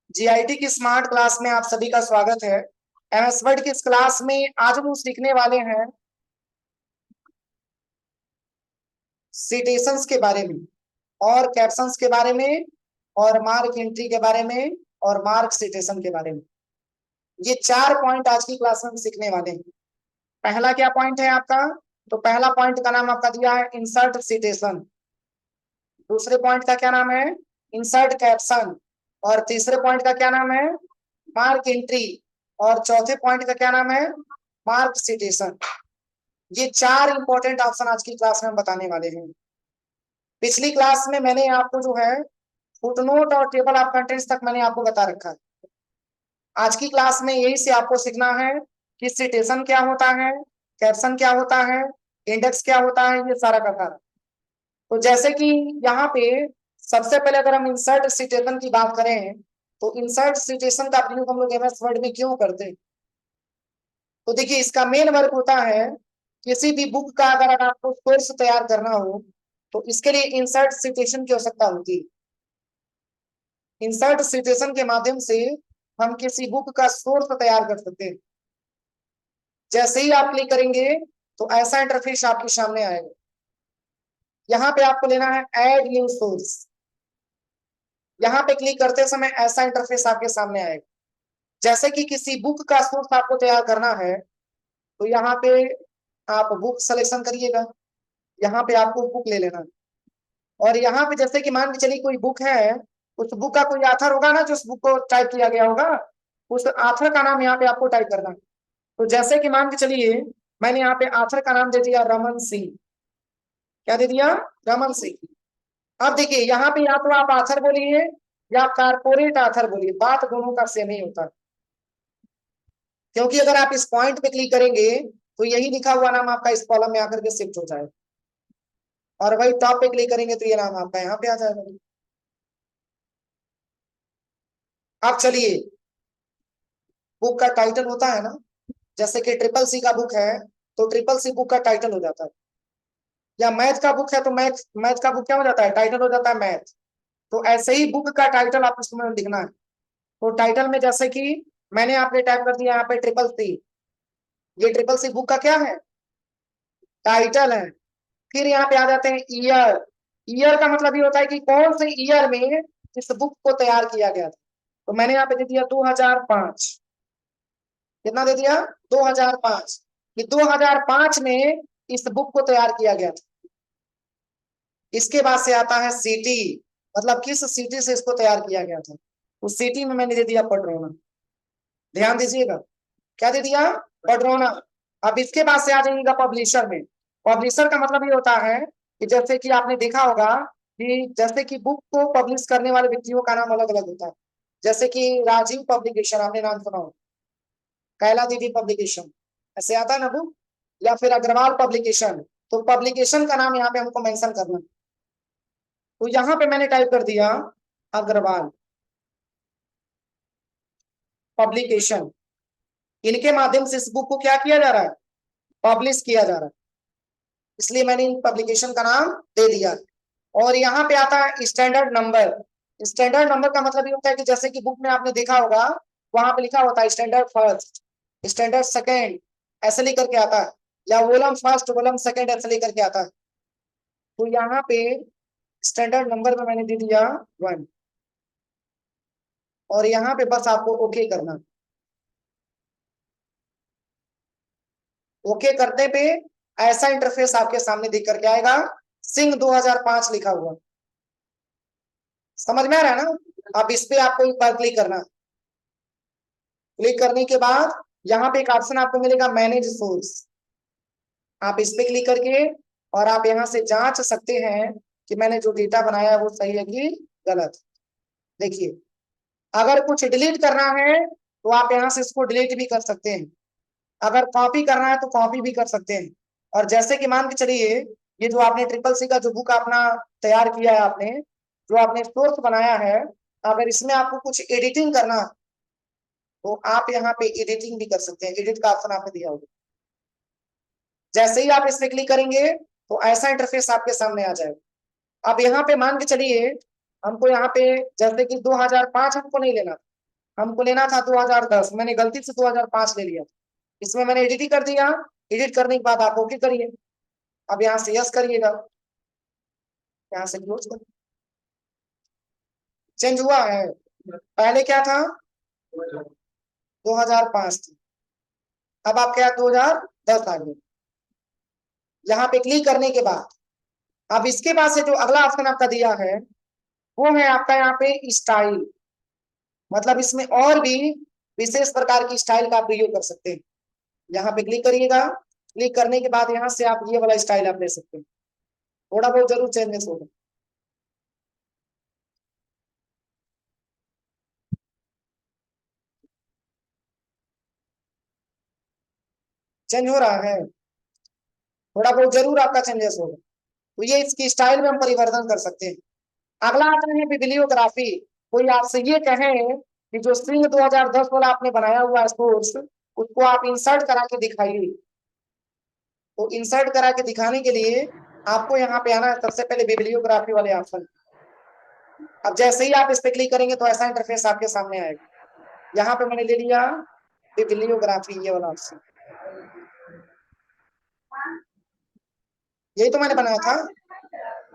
GIT की smart class में आप सभी का स्वागत है। एमएस वर्ड की इस क्लास में आज हम सीखने वाले हैं सिटेशंस के बारे में और कैप्शंस के बारे में और मार्क एंट्री के बारे में और मार्क सिटेशन के बारे में। ये 4 पॉइंट आज की क्लास में हम सीखने वाले हैं। पहला क्या पॉइंट है आपका? तो पहला पॉइंट का नाम आपका दिया है इंसर्ट सिटेशन। दूसरे पॉइंट का क्या नाम है? Insert caption. और तीसरे पॉइंट का क्या नाम है? Mark entry. और चौथे पॉइंट का क्या नाम है? Mark citation. ये 4 इंपॉर्टेंट ऑप्शन आज की क्लास में हम बताने वाले हैं। पिछली क्लास में मैंने आपको जो है फुटनोट और टेबल ऑफ कंटेंट्स तक मैंने आपको बता रखा है। आज की क्लास में यही से आपको सीखना है कि सिटेशन क्या होता है, कैप्शन क्या होता है, इंडेक्स क्या होता है, ये सारा का सारा। तो जैसे कि यहाँ पे सबसे पहले अगर हम इंसर्ट सिटेशन की बात करें तो इंसर्ट सिटेशन का प्रयोग हम लोग एमएस वर्ड में क्यों करते हैं? तो देखिए इसका मेन वर्क होता है किसी भी बुक का अगर आपको सोर्स तैयार करना हो तो इसके लिए इंसर्ट सिटेशन की आवश्यकता होती है। इंसर्ट सिटेशन के माध्यम से हम किसी बुक का सोर्स तैयार कर सकते हैं। जैसे ही आप क्लिक करेंगे तो ऐसा इंटरफेस आपके सामने आएगा। यहाँ पे आपको लेना है ऐड न्यू सोर्स। यहाँ पे क्लिक करते समय ऐसा इंटरफेस आपके सामने आएगा। जैसे कि किसी बुक का सोर्स आपको तैयार करना है तो यहाँ पे आप बुक सिलेक्शन करिएगा। यहाँ पे आपको बुक ले लेना। और यहाँ पे जैसे कि मान के चलिए कोई बुक है, उस बुक का कोई आथर होगा ना जो उस बुक को टाइप किया गया होगा, उस आथर का नाम यहाँ पे आपको टाइप करना है। तो जैसे कि मान के चलिए मैंने यहाँ पे आथर का नाम दे दिया रमन सिंह। क्या दे दिया? रमन सिंह। अब देखिए यहाँ पे या तो आप आथर बोलिए या कारपोरेट आथर बोलिए, बात दोनों का सेम ही होता है। क्योंकि अगर आप इस पॉइंट पे क्लिक करेंगे तो यही लिखा हुआ नाम आपका इस कॉलम में आकर के शिफ्ट हो जाएगा और वही टॉप पे क्लिक करेंगे तो ये नाम आपका यहाँ पे आ जाएगा। अब चलिए बुक का टाइटल होता है ना, जैसे कि ट्रिपल सी का बुक है तो ट्रिपल सी बुक का टाइटल हो जाता है। या मैथ का बुक है तो मैथ मैथ का बुक क्या हो जाता है? टाइटल हो जाता है मैथ। तो ऐसे ही बुक का टाइटल आपको इसमें लिखना है। तो टाइटल में जैसे कि मैंने आपने टाइप कर दिया यहाँ पे ट्रिपल सी। ये ट्रिपल सी बुक का क्या है? टाइटल है। फिर यहाँ पे आ जाते हैं ईयर। ईयर का मतलब ये होता है कि कौन से ईयर में इस बुक को तैयार किया गया था। तो मैंने यहाँ पे दे दिया 2005। कितना दे दिया? 2005। कि 2005 में इस बुक को तैयार किया गया था। इसके बाद से आता है सिटी, मतलब किस सिटी से इसको तैयार किया गया था। उस सिटी में मैंने दे दिया पडरौना। ध्यान दीजिएगा, क्या दे दिया? पडरौना। अब इसके बाद से आ जाइएगा पब्लिशर में। पब्लिशर का मतलब ये होता है कि जैसे कि आपने देखा होगा कि जैसे कि बुक को पब्लिश करने वाले व्यक्तियों का नाम अलग अलग होता है। जैसे कि राजीव पब्लिकेशन आपने नाम सुना हो, कैला देवी पब्लिकेशन, ऐसे आता है ना बुक। या फिर अग्रवाल पब्लिकेशन। तो पब्लिकेशन का नाम यहाँ पे हमको मेंशन करना। तो यहाँ पे मैंने टाइप कर दिया अग्रवाल पब्लिकेशन। इनके माध्यम से इस बुक को क्या किया जा रहा है? पब्लिश किया जा रहा है। इसलिए मैंने इन पब्लिकेशन का नाम दे दिया। और यहाँ पे आता है स्टैंडर्ड नंबर। स्टैंडर्ड नंबर का मतलब ये होता है कि जैसे कि बुक में आपने देखा होगा वहां पे लिखा होता है स्टैंडर्ड फर्स्ट, स्टैंडर्ड सेकेंड, ऐसे लेकर के आता है। या वोलम फर्स्ट वोलम सेकेंड ऐसे लेकर के आता है। तो यहाँ पे स्टैंडर्ड नंबर में मैंने दे दिया 1। और यहाँ पे बस आपको ओके करना। ओके करने पे ऐसा इंटरफेस आपके सामने दिख करके आएगा, सिंह 2005 लिखा हुआ। समझ में आ रहा है ना? अब इस पे आपको एक बार क्लिक करना। क्लिक करने के बाद यहाँ पे एक ऑप्शन आपको मिलेगा मैनेज सोर्स। आप इस पे क्लिक करके और आप यहाँ से जांच सकते हैं कि मैंने जो डेटा बनाया है वो सही है कि गलत। देखिए अगर कुछ डिलीट करना है तो आप यहाँ से इसको डिलीट भी कर सकते हैं। अगर कॉपी करना है तो कॉपी भी कर सकते हैं। और जैसे कि मान के चलिए ये जो आपने ट्रिपल सी का जो बुक अपना तैयार किया है, आपने जो आपने सोर्स बनाया है, अगर इसमें आपको कुछ एडिटिंग करना तो आप यहाँ पे एडिटिंग भी कर सकते हैं। एडिट का ऑप्शन आपने दिया होगा। जैसे ही आप इस पे क्लिक करेंगे तो ऐसा इंटरफेस आपके सामने आ जाएगा। अब यहाँ पे मान के चलिए हमको यहाँ पे जैसे कि 2005 हमको नहीं लेना, हमको लेना था 2010, मैंने गलती से 2005 ले लिया। इसमें मैंने एडिट ही कर दिया। एडिट करने के बाद आप ओके करिए। अब यहाँ से यस करिएगा, यहाँ से क्लोज कर। चेंज हुआ है, पहले क्या था 2005 थी, अब आप क्या 2010 आ गए। यहाँ पे क्लिक करने के बाद अब इसके बाद से जो अगला ऑप्शन आपका दिया है वो है आपका यहाँ पे स्टाइल। मतलब इसमें और भी विशेष प्रकार की स्टाइल का आप प्रयोग कर सकते हैं। यहाँ पे क्लिक करिएगा, क्लिक करने के बाद यहाँ से आप ये वाला स्टाइल आप ले सकते हैं। थोड़ा बहुत जरूर चेंजेस होगा। चेंज हो रहा है, थोड़ा बहुत जरूर आपका चेंजेस होगा। तो ये इसकी स्टाइल में हम परिवर्तन कर सकते हैं। अगला आता है बिब्लियोग्राफी। कोई आपसे ये कहे कि जो स्ट्रिंग 2010 वाला आपने बनाया हुआ है सोर्स, उसको आप इंसर्ट करा के दिखाइए। तो इंसर्ट करा के दिखाने के लिए आपको यहाँ पे आना है सबसे पहले बिब्लियोग्राफी वाले ऑप्शन। अब जैसे ही आप इस पे क्लिक करेंगे तो ऐसा इंटरफेस आपके सामने आएगा। यहाँ पे मैंने ले लिया बिब्लियोग्राफी, ये वाला ऑप्शन, यही तो मैंने बनाया था।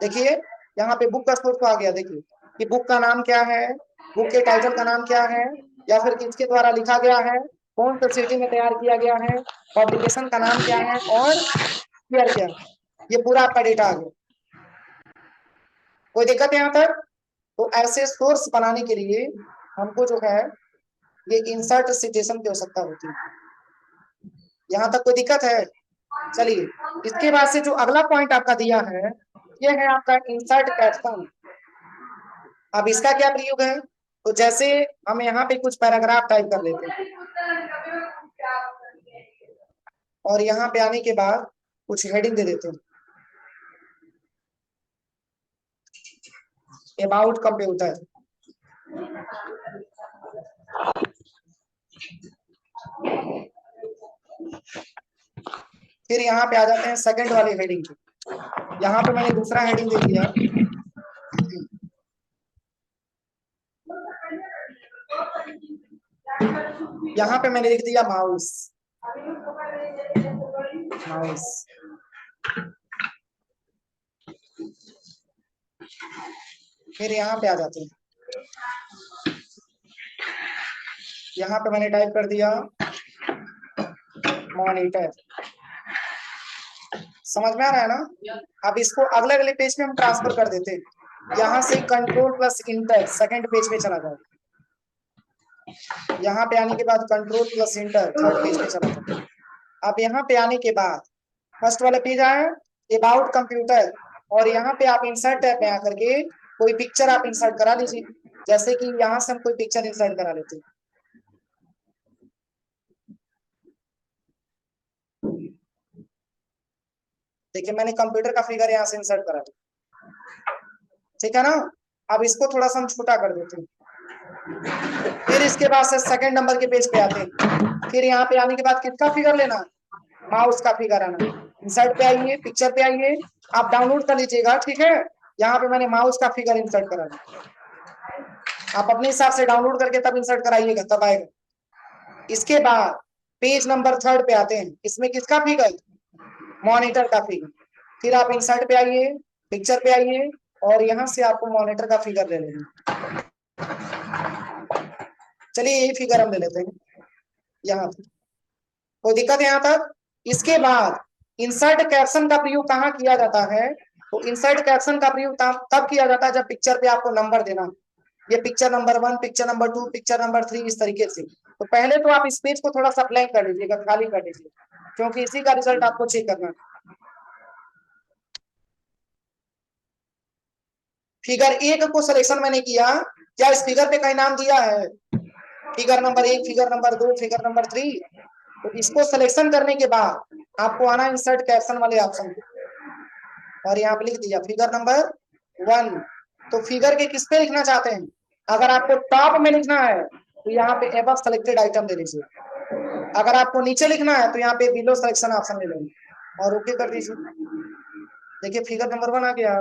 देखिए यहाँ पे बुक का सोर्स तो आ गया। देखिए कि बुक का नाम क्या है, बुक के टाइटल का नाम क्या है, या फिर किसके द्वारा लिखा गया है, कौन सी सिटी में तैयार किया गया है, पब्लिकेशन का नाम क्या है और ईयर क्या है। ये पूरा आपका डेटा आ गया। कोई दिक्कत है यहाँ तक? तो ऐसे सोर्स बनाने के लिए हमको जो है ये इंसर्ट सिटेशन की आवश्यकता होती है। यहाँ तक कोई दिक्कत है? चलिए, इसके बाद से जो अगला पॉइंट आपका दिया है ये है आपका इंसर्ट कैप्शन। अब इसका क्या प्रयोग है? तो जैसे हम यहाँ पे कुछ पैराग्राफ टाइप कर लेते हैं और यहाँ पे आने के बाद कुछ हेडिंग दे देते हैं, अबाउट कंप्यूटर। फिर यहाँ पे आ जाते हैं सेकंड वाली हेडिंग पे। यहाँ पे मैंने दूसरा हेडिंग दे दिया, यहाँ पे मैंने लिख दिया माउस। माउस फिर यहाँ पे आ जाते हैं, यहाँ पे मैंने टाइप कर दिया मॉनिटर। समझ में आ रहा है ना? अब इसको अगले अगले पेज पे हम ट्रांसफर कर देते हैं। यहाँ से control plus inter second page पे चला जाए, यहाँ पे आने के बाद control plus inter third page पे चला जाए। अब यहाँ पे आने के बाद फर्स्ट वाला पेज आया अबाउट कंप्यूटर, और यहाँ पे आप इंसर्ट टैब में आकर के कोई पिक्चर आप इंसर्ट करा लीजिए। जैसे कि यहाँ से हम कोई पिक्चर इंसर्ट करा लेते हैं। देखिए मैंने कंप्यूटर का फिगर यहाँ से इंसर्ट करा दिया, ठीक है ना? अब इसको थोड़ा सा हम छोटा कर देते हैं। फिर इसके बाद से सेकंड नंबर के पेज पे आते हैं। फिर यहाँ पे आने के बाद किसका फिगर लेना? माउस का फिगर आना। इंसर्ट पे आइए, पिक्चर पे आइए, आप डाउनलोड कर लीजिएगा, ठीक है? यहाँ पे मैंने माउस का फिगर इंसर्ट करा दिया। आप अपने हिसाब से डाउनलोड करके तब इंसर्ट कराइएगा, तब आएगा। इसके बाद पेज नंबर थर्ड पे आते हैं। इसमें किसका फिगर? मॉनिटर का फिगर। फिर आप इंसर्ट पे आइए, पिक्चर पे आइए, और यहाँ से आपको मॉनिटर का फिगर ले लेना। चलिए यही फिगर हम ले लेते हैं यहाँ पे। कोई दिक्कत है यहाँ तक? इसके बाद इंसर्ट कैप्शन का प्रयोग कहाँ किया जाता है? तो इंसर्ट कैप्शन का प्रयोग तब किया जाता है जब पिक्चर पे आपको नंबर देना। ये picture number 1, picture number 2, picture number 3, इस तरीके से। तो पहले तो आप इस पेज को थोड़ा सा ब्लैंक कर लीजिएगा, खाली कर दीजिए, क्योंकि इसी का रिजल्ट आपको चेक करना है। फिगर 1 को सिलेक्शन मैंने किया, क्या इस फिगर पे कहीं नाम दिया है? Figure number 1, figure number 2, figure number 3। तो इसको सिलेक्शन करने के बाद आपको आना इंसर्ट कैप्शन वाले ऑप्शन, और यहाँ पे लिख दिया फिगर नंबर 1। तो फिगर के किस पे लिखना चाहते हैं? अगर आपको टॉप में लिखना है तो यहाँ पे एबव सेलेक्टेड आइटम दे लीजिए। अगर आपको नीचे लिखना है तो यहाँ पे बिलो सिलेक्शन ऑप्शन ले लेंगे और ओके कर दीजिए। देखिए फिगर नंबर 1 आ गया,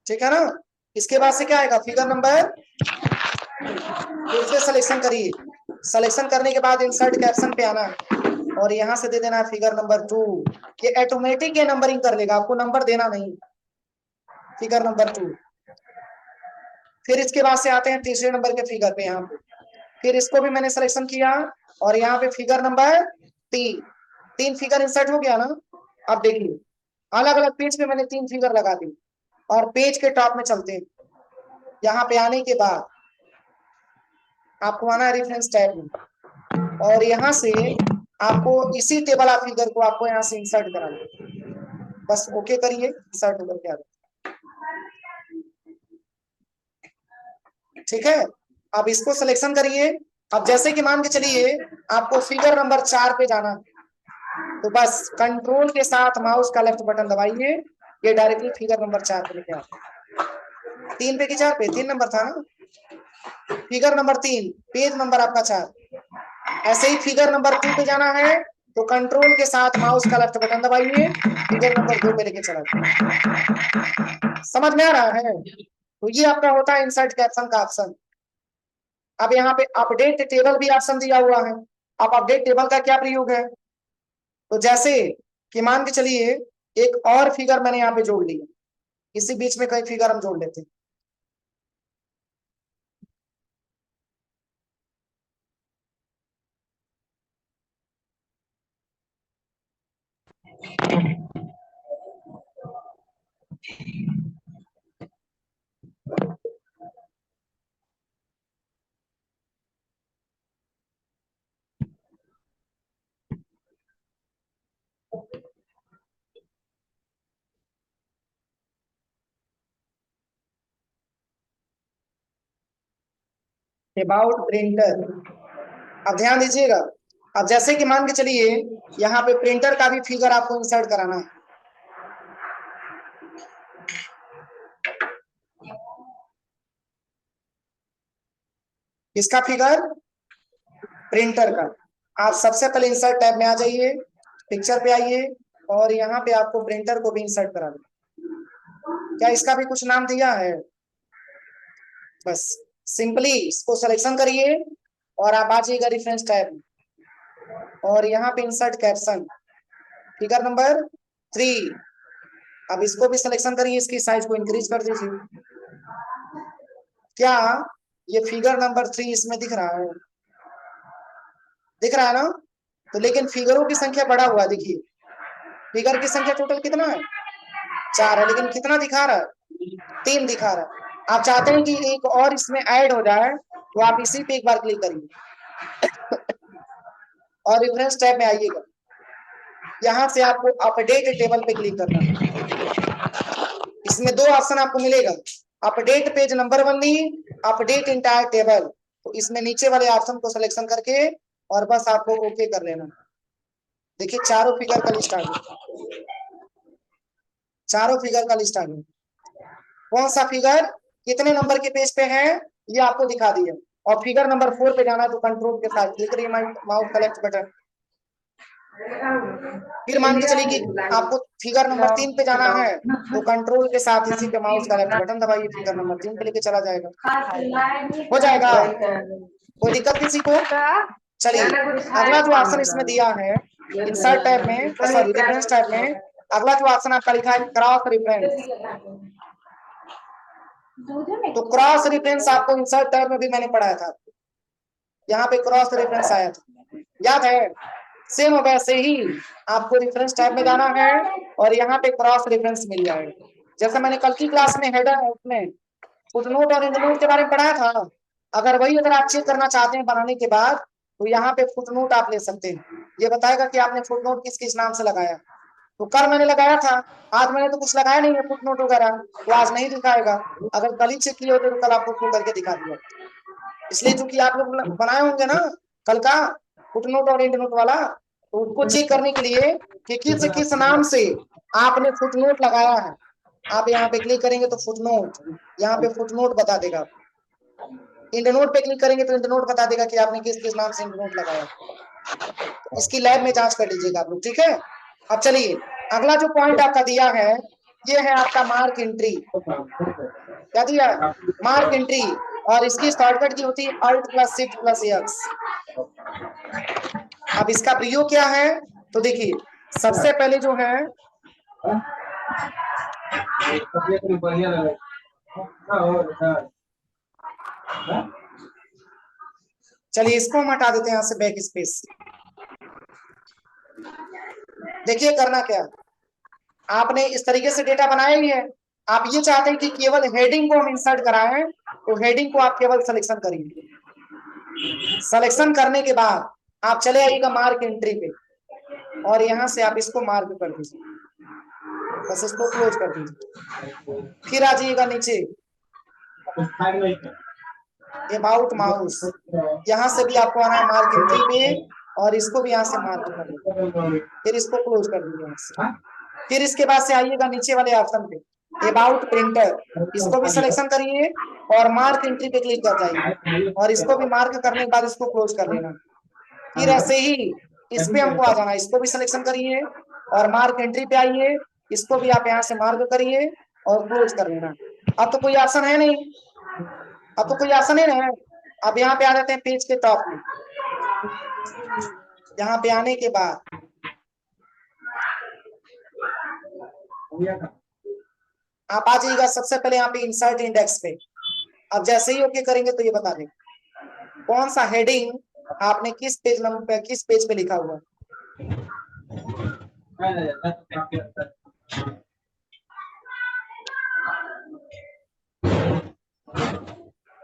ठीक है ना? इसके बाद से क्या आएगा, फिगर नंबर, फिर से सिलेक्शन करिए। सिलेक्शन करने के बाद इंसर्ट कैप्शन पे आना है और यहां से दे देना फिगर नंबर 2। ये ऑटोमेटिक ये नंबरिंग कर लेगा, आपको नंबर देना नहीं। Figure number 2। फिर इसके बाद से आते हैं तीसरे नंबर के फिगर पे, यहाँ पे फिर इसको भी मैंने सिलेक्शन किया और यहाँ पे फिगर नंबर 3। 3 फिगर इंसर्ट हो गया ना। अब देखिए अलग अलग पेज पे मैंने 3 फिगर लगा दी और पेज के टॉप में चलते हैं। यहाँ पे आने के बाद आपको आना है रेफरेंस टैब में और यहाँ से आपको इसी टेबल ऑफ फिगर को आपको यहाँ से इंसर्ट कराना, बस ओके करिए, इंसर्ट होकर के आ जाए। ठीक है, अब इसको सिलेक्शन करिए। अब जैसे कि मान के चलिए आपको फिगर नंबर 4 पे जाना, तो बस कंट्रोल के साथ माउस का लेफ्ट बटन दबाइए, ये डायरेक्टली फिगर नंबर 4 पे लेके आता। 3 पे की 4 पे, 3 नंबर था ना, फिगर नंबर 3, पेज नंबर आपका 4। ऐसे ही फिगर नंबर 2 पे जाना है तो कंट्रोल के साथ माउस का लेफ्ट बटन दबाइए, फिगर नंबर 2 पे लेके चला जाए। समझ में आ रहा है? तो ये आपका होता है इंसर्ट कैप्शन का ऑप्शन। अब यहाँ पे अपडेट टेबल भी ऑप्शन दिया हुआ है। अब अपडेट टेबल का क्या प्रयोग है, तो जैसे कि मान के चलिए एक और फिगर मैंने यहाँ पे जोड़ लिया, इसी बीच में कई फिगर हम जोड़ लेते हैं। अबाउट प्रिंटर, अब ध्यान दीजिएगा। अब जैसे कि मान के चलिए यहाँ पे प्रिंटर का भी फिगर आपको इंसर्ट कराना है। किसका फिगर, प्रिंटर का। आप सबसे पहले इंसर्ट टैब में आ जाइए, पिक्चर पे आइए और यहाँ पे आपको प्रिंटर को भी इंसर्ट करा दो। क्या इसका भी कुछ नाम दिया है, बस सिंपली इसको सिलेक्शन करिए और आप आ जाइएगा रेफरेंस टैब में और यहाँ पे इंसर्ट कैप्शन फिगर नंबर 3। अब इसको भी सिलेक्शन करिए, इसकी साइज को इंक्रीज कर दीजिए। क्या ये फिगर नंबर 3 इसमें दिख रहा है, दिख रहा है ना। तो लेकिन फिगरों की संख्या बढ़ा हुआ, देखिए फिगर की संख्या टोटल कितना है, 4 है, लेकिन कितना दिखा रहा है, 3 दिखा रहा है। आप चाहते हैं कि एक और इसमें ऐड हो जाए तो आप इसी पे एक बार क्लिक करिए और रेफरेंस टैब में आइएगा। यहाँ से आपको अपडेट टेबल पे क्लिक करना है। इसमें 2 ऑप्शन आपको मिलेगा, update page number only, update entire table. तो इसमें नीचे वाले ऑप्शन को सिलेक्शन करके और बस आपको ओके कर लेना। देखिए चारों फिगर का लिस्ट आ गया, चारों फिगर का लिस्ट आ गया। कौन सा फिगर कितने नंबर के पेज पे है ये आपको दिखा दिया। और फिगर नंबर 4 पे जाना तो कंट्रोल के साथ क्लिक करिए माउस का लेफ्ट बटन। फिर मान के चलिए कि आपको फिगर नंबर 3 पे जाना है तो कंट्रोल के साथ इसी पे माउस का लेफ्ट बटन दबाइए, फिगर नंबर 3 पे लेके चला जाएगा। हो जाएगा, कोई दिक्कत किसी को। चलिए अगला जो ऑप्शन इसमें दिया है इंसर्ट टैब में, सॉरी रेफरेंस टैब में, अगला जो ऑप्शन आपका लिखा है क्रॉस रेफरेंस। तो क्रॉस रेफरेंस आपको इंसर्ट टैब में भी मैंने पढ़ाया था, यहाँ पे क्रॉस रेफरेंस आया था, याद है। सेम वैसे ही आपको रेफरेंस टैब में जाना है और यहाँ पे क्रॉस रेफरेंस मिल जाएगा। जैसे मैंने कल की क्लास में हेडर उसमें फुटनोट और एंडनोट के बारे में पढ़ाया था, अगर वही अगर आप चेक करना चाहते हैं बनाने के बाद तो यहाँ पे फुटनोट आप ले सकते हैं। ये बताएगा कि आपने फुटनोट किस किस नाम से लगाया। तो कल मैंने लगाया था, आज मैंने तो कुछ लगाया नहीं है फुटनोट वगैरह, तो आज नहीं दिखाएगा। अगर कल ही चेक किए होते तो कल आपको शुरू करके दिखा दिया। इसलिए चूंकि आप लोग बनाए होंगे ना कल का फुटनोट और एंडनोट वाला, तो उसको चेक करने के लिए कि किस किस नाम से आपने फुटनोट लगाया है, आप यहाँ पे क्लिक करेंगे तो फुटनोट, यहाँ पे फुटनोट बता देगा। इंडनोट पे क्लिक करेंगे तो इंडनोट बता देगा कि आपने किस किस नाम से इंडनोट लगाया। तो इसकी लैब में जांच कर लीजिएगा आप लोग, ठीक है। अब चलिए अगला जो पॉइंट आपका दिया है ये है आपका मार्क एंट्री, क्या दिया मार्क एंट्री, और इसकी शॉर्टकट की होती है Alt+Shift+X। अब इसका प्रयोग क्या है, तो देखिए सबसे पहले जो है, चलिए इसको हम हटा देते हैं यहाँ से बैक स्पेस। देखिए करना क्या, आपने इस तरीके से डेटा बनाया ही है, आप ये चाहते हैं कि केवल हेडिंग को हम इंसर्ट कराएं, तो हेडिंग को आप केवल सिलेक्शन करिए। सिलेक्शन करने के बाद आप चले आइएगा मार्क एंट्री पे, और यहां से आप इसको मार्क कर दीजिए, बस इसको क्लोज कर दीजिए। फिर आ जाइएगा नीचे अबाउट माउस, यहां से भी आपको आना है मार्क एंट्री पे, और इसको भी यहां से मार्क कर दीजिए, फिर इसको क्लोज कर दीजिए यहां से। फिर इसके बाद से आइएगा नीचे वाले ऑप्शन पे अबाउट प्रिंटर, इसको भी सिलेक्शन करिए और मार्क एंट्री पे क्लिक कर जाइए, और इसको भी मार्क करने के बाद इसको क्लोज कर लेना। फिर ऐसे ही इस पे हमको आ जाना, इसको भी सिलेक्शन करिए और मार्क एंट्री पे आइए, इसको भी आप यहाँ से मार्क करिए और क्लोज कर लेना। अब तो कोई ऑप्शन है नहीं, अब तो कोई ऑप्शन ही नहीं है। अब यहाँ पे आ जाते हैं पेज के टॉप में, यहाँ पे आने के बाद आप आ जाइएगा सबसे पहले यहाँ पे इंसर्ट इंडेक्स पे। अब जैसे ही ओके करेंगे तो ये बता दें कौन सा हेडिंग आपने किस पेज नंबर पे, किस पेज पे लिखा हुआ है।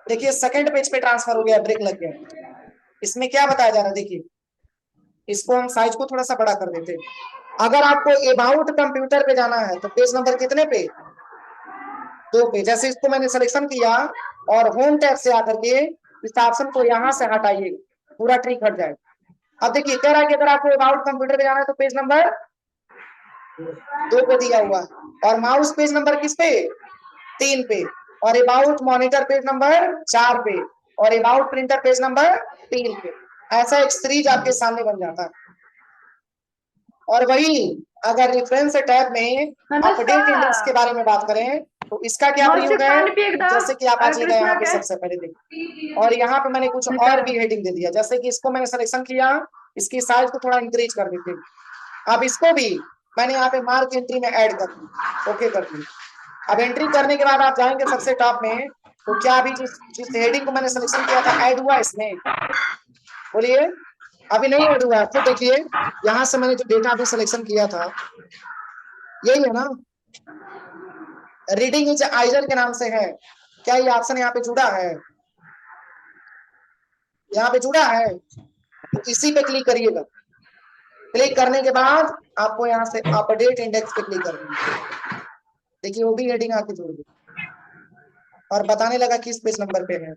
देखिए सेकंड पेज पे ट्रांसफर हो गया, ब्रेक लग गया। इसमें क्या बताया जा रहा है, देखिए इसको हम साइज को थोड़ा सा बड़ा कर देते हैं। अगर आपको अबाउट कंप्यूटर पे जाना है तो पेज नंबर कितने पे, 2 पे। जैसे इसको मैंने सिलेक्शन किया और होम टैब से आकर के इस ऑप्शन को यहाँ से हटाइए, पूरा ट्रिक हट जाएगा। अब देखिए कह रहा है कि अगर आपको अबाउट कंप्यूटर पे जाना है तो पेज नंबर 2 पे दिया हुआ, और माउस पेज नंबर किस पे, 3 पे, और अबाउट मॉनिटर पेज नंबर 4 पे, और अबाउट प्रिंटर पेज नंबर 3 पे। ऐसा एक सीरीज आपके सामने बन जाता है। और वही अगर रेफरेंस टैब में अपडेट इंडेक्स के बारे में बात करें तो इसका क्या प्रयोग है, जैसे कि आप आ जाइएगा यहाँ पे सबसे पहले देखिए, और यहाँ पे मैंने कुछ और भी हेडिंग दे दिया, जैसे कि इसको मैंने सिलेक्शन किया, इसकी साइज को थोड़ा इंक्रीज कर देते हैं। अब इसको भी मैंने यहाँ पे मार्क एंट्री में ऐड कर दी, ओके कर दी। अब एंट्री करने के बाद आप जाएंगे सबसे टॉप में, तो क्या अभी जिस हेडिंग को मैंने सिलेक्शन किया था ऐड हुआ इसमें, बोलिए अभी नहीं ऐड हुआ। तो देखिए यहाँ से मैंने जो डेटा अभी सिलेक्शन किया था यही है ना, रीडिंग इज आइजर के नाम से है, क्या ये ऑप्शन यहाँ पे जुड़ा है, यहाँ पे जुड़ा है, तो इसी पे क्लिक करिएगा। क्लिक करने के बाद आपको यहाँ से अपडेट इंडेक्स पे क्लिक कर देंगे, देखिए वो भी हेडिंग आके जुड़ गई और बताने लगा किस पेज नंबर पे है।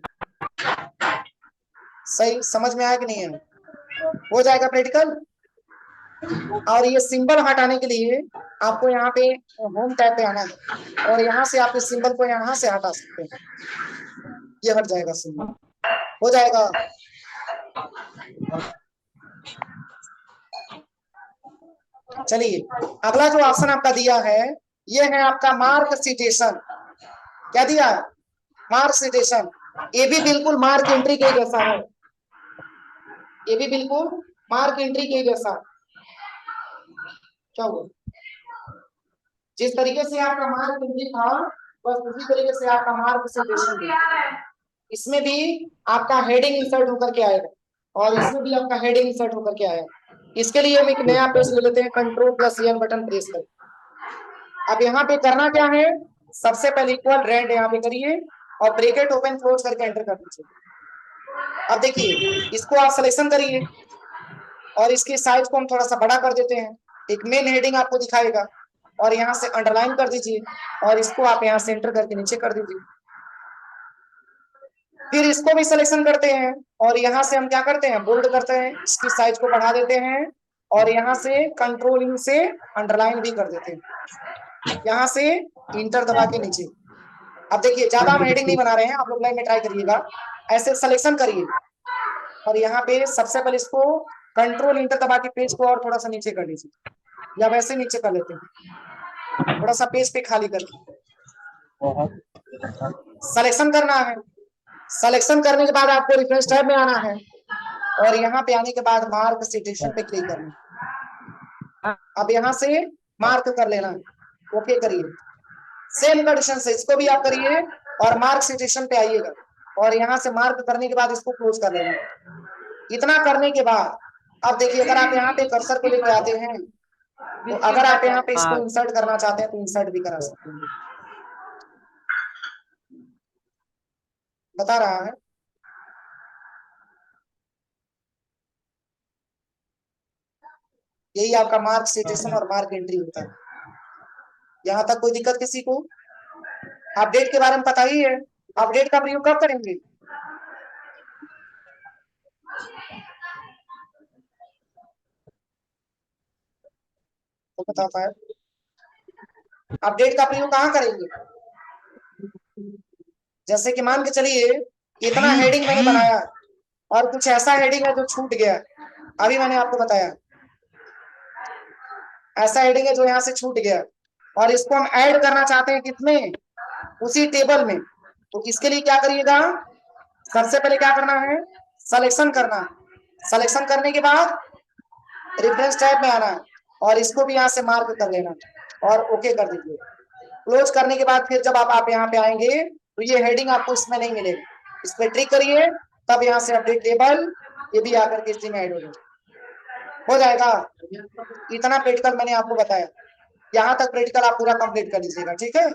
सही समझ में आया कि नहीं है, हो जाएगा प्रैक्टिकल। और ये सिंबल हटाने के लिए आपको यहाँ पे होम टैब पे आना है, और यहाँ से आप इस सिंबल को यहाँ से हटा सकते हैं, ये हट जाएगा सिंबल, हो जाएगा। चलिए अगला जो ऑप्शन आपका दिया है ये है आपका मार्क सिटेशन, क्या दिया मार्क सिटेशन, ये भी बिल्कुल मार्क एंट्री के जैसा है, ये भी बिल्कुल मार्क एंट्री के जैसा। क्या हुआ, जिस तरीके से आपका मार्क एंट्री था बस उसी तरीके से आपका मार्क सिटेशन भी, इसमें भी आपका हेडिंग इंसर्ट होकर के आएगा, और इसमें भी आपका हेडिंग इंसर्ट होकर के आएगा। इसके लिए हम एक नया पेज ले लेते हैं, Ctrl+N बटन प्रेस कर। अब यहाँ पे करना क्या है, सबसे पहले इक्वल रेंड यहाँ पे करिए और ब्रैकेट ओपन क्लोज करके एंटर कर दीजिए। अब देखिए इसको आप सिलेक्शन करिए और इसकी साइज को हम थोड़ा सा बड़ा कर देते हैं, एक मेन हेडिंग आपको दिखाएगा, और यहाँ से अंडरलाइन कर दीजिए और इसको आप यहाँ से एंटर करके नीचे कर दीजिए। फिर इसको भी सिलेक्शन करते हैं और यहाँ से हम क्या करते हैं, बोल्ड करते हैं, इसकी साइज को बढ़ा देते हैं और यहाँ से कंट्रोल से अंडरलाइन भी कर देते हैं, यहाँ से इंटर दबा के नीचे। अब देखिए ज्यादा हम हेडिंग नहीं बना रहे हैं, आप लोग लाइन में ट्राई करिएगा, ऐसे सिलेक्शन करिए और यहाँ पे सबसे पहले इसको कंट्रोल इंटर दबा के पेज को और थोड़ा सा नीचे कर लीजिए, या वैसे नीचे कर लेते हैं। थोड़ा सा पेज पे खाली कर, सिलेक्शन करना है। सिलेक्शन करने के बाद आपको रेफरेंस टैब में आना है और यहाँ पे आने के बाद मार्क सिचुएशन पे क्लिक करना है। अब यहाँ से मार्क कर लेना है, ओके करिए। सेम कंडीशन से इसको भी आप करिए और मार्क सिचुएशन पे आइएगा और यहाँ से मार्क करने के बाद इसको क्लोज कर लेना। इतना करने के बाद अब देखिए, अगर आप यहाँ पे कर्सर को लेके आते हैं तो अगर आप यहाँ पे इसको इंसर्ट करना चाहते हैं तो इंसर्ट भी करा सकते हैं। बता रहा है यही आपका मार्क सिचुएशन और मार्क एंट्री होता है। यहाँ तक कोई दिक्कत किसी को? अपडेट के बारे में पता ही है, अपडेट का प्रयोग कब करेंगे? तो बताता है अपडेट का प्रयोग कहाँ करेंगे? जैसे कि मान के चलिए इतना हेडिंग मैंने बनाया और कुछ ऐसा हेडिंग है जो छूट गया, अभी मैंने आपको बताया ऐसा हेडिंग है जो यहाँ से छूट गया और इसको हम ऐड करना चाहते हैं कितने, उसी टेबल में। तो इसके लिए क्या करिएगा, सबसे पहले क्या करना है, सिलेक्शन करना। सिलेक्शन करने के बाद रेफरेंस टैब में आना है और इसको भी यहाँ से मार्क कर लेना और ओके कर दीजिए। क्लोज करने के बाद फिर जब आप यहाँ पे आएंगे तो ये हेडिंग आपको इसमें नहीं मिलेगी, इस पर ट्रिक करिए, तब यहाँ से अपडेट टेबल ये भी आकर के इसी में ऐड हो जाएगा। इतना प्रैक्टिकल मैंने आपको बताया, यहाँ तक प्रैक्टिकल आप पूरा कंप्लीट कर लीजिएगा, ठीक है।